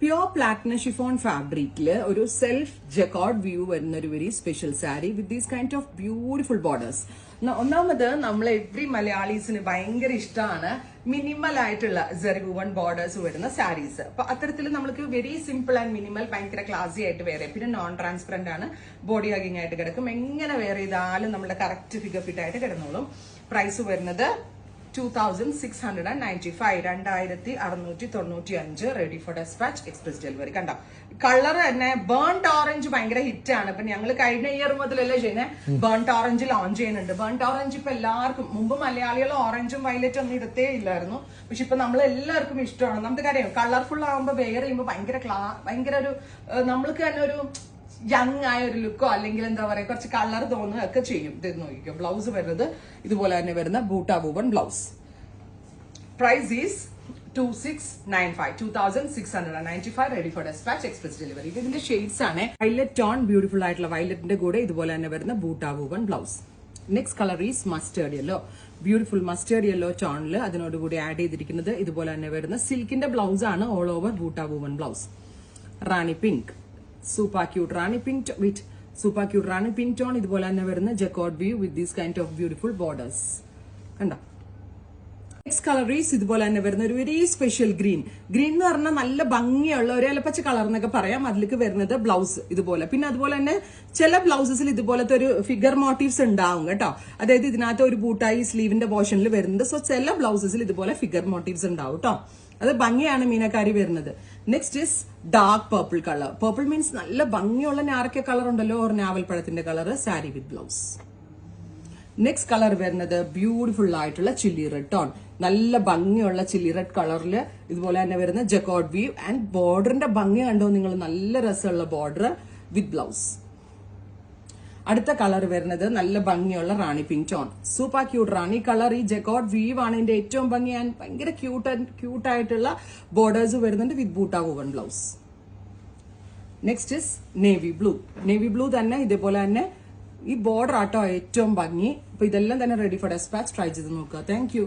Pure platinum chiffon ഫാബ്രിക്കില് ഒരു self ജക്കോർഡ് view വരുന്ന ഒരു very special sari with these kind of beautiful borders. ഒന്നാമത് നമ്മൾ എവ്രി മലയാളീസിന് ഭയങ്കര ഇഷ്ടമാണ് മിനിമൽ ആയിട്ടുള്ള സെറിവുവൺ ബോർഡേഴ്സ് വരുന്ന സാരീസ്. അപ്പൊ അത്തരത്തിൽ നമുക്ക് വെരി സിമ്പിൾ ആൻഡ് മിനിമൽ ഭയങ്കര ക്ലാസി ആയിട്ട് വേറെ, പിന്നെ നോൺ ട്രാൻസ്പെറന്റ് ആണ്, ബോഡി ഹഗിങ് ആയിട്ട് കിടക്കും. എങ്ങനെ വേറെ ചെയ്താലും നമ്മുടെ കറക്റ്റ് ഫിഗർ ഫിറ്റ് ആയിട്ട് കിടന്നോളും. പ്രൈസ് വരുന്നത് 2695, 2695, ready for despatch, express delivery. കണ്ടോ കളർ തന്നെ ബേൺഡ് ഓറഞ്ച് ഭയങ്കര ഹിറ്റ് ആണ്. ഇപ്പൊ ഞങ്ങൾ കഴിഞ്ഞ ഇയർ മുതലല്ലേ ചെയ്യുന്നത് ബേൺഡ് ഓറഞ്ച് ലോഞ്ച് ചെയ്യുന്നുണ്ട്. ബേൺഡ് ഓറഞ്ച് ഇപ്പൊ എല്ലാവർക്കും, മുമ്പ് മലയാളികൾ ഓറഞ്ചും വയലറ്റും ഒന്നും ഇടത്തേ ഇല്ലായിരുന്നു, പക്ഷെ ഇപ്പൊ നമ്മൾ എല്ലാവർക്കും ഇഷ്ടമാണ്. നമുക്ക് കാര്യം കളർഫുൾ ആകുമ്പോൾ വെയർ ചെയ്യുമ്പോൾ ഭയങ്കര ഒരു നമ്മൾക്ക് തന്നെ ഒരു യങ് ആയ ഒരു ലുക്കോ അല്ലെങ്കിൽ എന്താ പറയാ കുറച്ച് കളർ തോന്നുക ഒക്കെ ചെയ്യും. ഇത് നോക്കിക്കോ, ബ്ലൗസ് വരുന്നത് ഇതുപോലെ തന്നെ വരുന്ന buta woven blouse. Price is 2695, ready for despatch, express delivery. ഇതിന്റെ ഷെയ്ഡ്സ് ആണ് വയലറ്റ് ടോൺ, ബ്യൂട്ടിഫുൾ ആയിട്ടുള്ള വയലറ്റിന്റെ കൂടെ ഇതുപോലെ തന്നെ വരുന്ന buta woven blouse. Next colour is mustard yellow, beautiful mustard yellow ടോണില് അതിനോടുകൂടി ആഡ് ചെയ്തിരിക്കുന്നത് ഇതുപോലെ തന്നെ വരുന്ന സിൽക്കിന്റെ ബ്ലൗസ് ആണ്, all over buta woven blouse. Rani pink, super cute rani pink with super cute rani pink tone, ഇതുപോലെ തന്നെ വരുന്ന jacquard view with these kind of beautiful borders. കണ്ടോ നെക്സ്റ്റ് കളർ ഈസ് ഇതുപോലെ തന്നെ വരുന്ന ഒരു വെരി സ്പെഷ്യൽ ഗ്രീൻ. ഗ്രീൻ എന്ന് പറഞ്ഞാൽ നല്ല ഭംഗിയുള്ള ഒരു ഇലപ്പച്ച കളർ എന്നൊക്കെ പറയാം. അതിലേക്ക് വരുന്നത് ബ്ലൗസ് ഇതുപോലെ, പിന്നെ അതുപോലെ തന്നെ ചില ബ്ലൗസസിൽ ഇതുപോലത്തെ ഒരു ഫിഗർ മോട്ടീവ്സ് ഉണ്ടാവും കേട്ടോ. അതായത് ഇതിനകത്ത് ഒരു ബൂട്ടായി സ്ലീവിന്റെ പോർഷനിൽ വരുന്നുണ്ട്. സോ ചില ബ്ലൗസസിൽ ഇതുപോലെ ഫിഗർ മോട്ടീവ്സ് ഉണ്ടാവും കേട്ടോ. അത് ഭംഗിയാണ് മീനക്കാരി വരുന്നത്. Next is dark purple colour. Purple means നല്ല ഭംഗിയുള്ള ഞാറക്ക കളർ ഉണ്ടല്ലോ, ഒരു നാവൽപ്പഴത്തിന്റെ colour, sari with blouse. Next colour വരുന്നത് ബ്യൂട്ടിഫുൾ ആയിട്ടുള്ള ചില്ലി റെഡ് ടോൺ, നല്ല ഭംഗിയുള്ള ചില്ലി റെഡ് കളറിൽ ഇതുപോലെ തന്നെ വരുന്ന ജക്കോർഡ് വ്യൂ ആൻഡ് ബോർഡറിന്റെ ഭംഗി കണ്ടോ നിങ്ങൾ, നല്ല രസമുള്ള ബോർഡർ വിത്ത് ബ്ലൗസ്. അടുത്ത കളർ വരുന്നത് നല്ല ഭംഗിയുള്ള റാണി പിങ്ക് ടോൺ, സൂപ്പർ ക്യൂട്ട് റാണി കളർ. ഈ ജക്കോർഡ് വീവ് ആണ് ഇതിന്റെ ഏറ്റവും ഭംഗി ആൻഡ് ഭയങ്കര ക്യൂട്ടായിട്ടുള്ള ബോർഡേഴ്സ് വരുന്നുണ്ട് with buta woven blouse. Next is navy blue. Navy blue തന്നെ ഇതേപോലെ തന്നെ ഈ ബോർഡർ ആട്ടോ ഏറ്റവും ഭംഗി. അപ്പൊ ഇതെല്ലാം തന്നെ റെഡി ഫോർ ഡെസ്പാച്ച്, ട്രൈ ചെയ്ത് നോക്കുക. Thank you.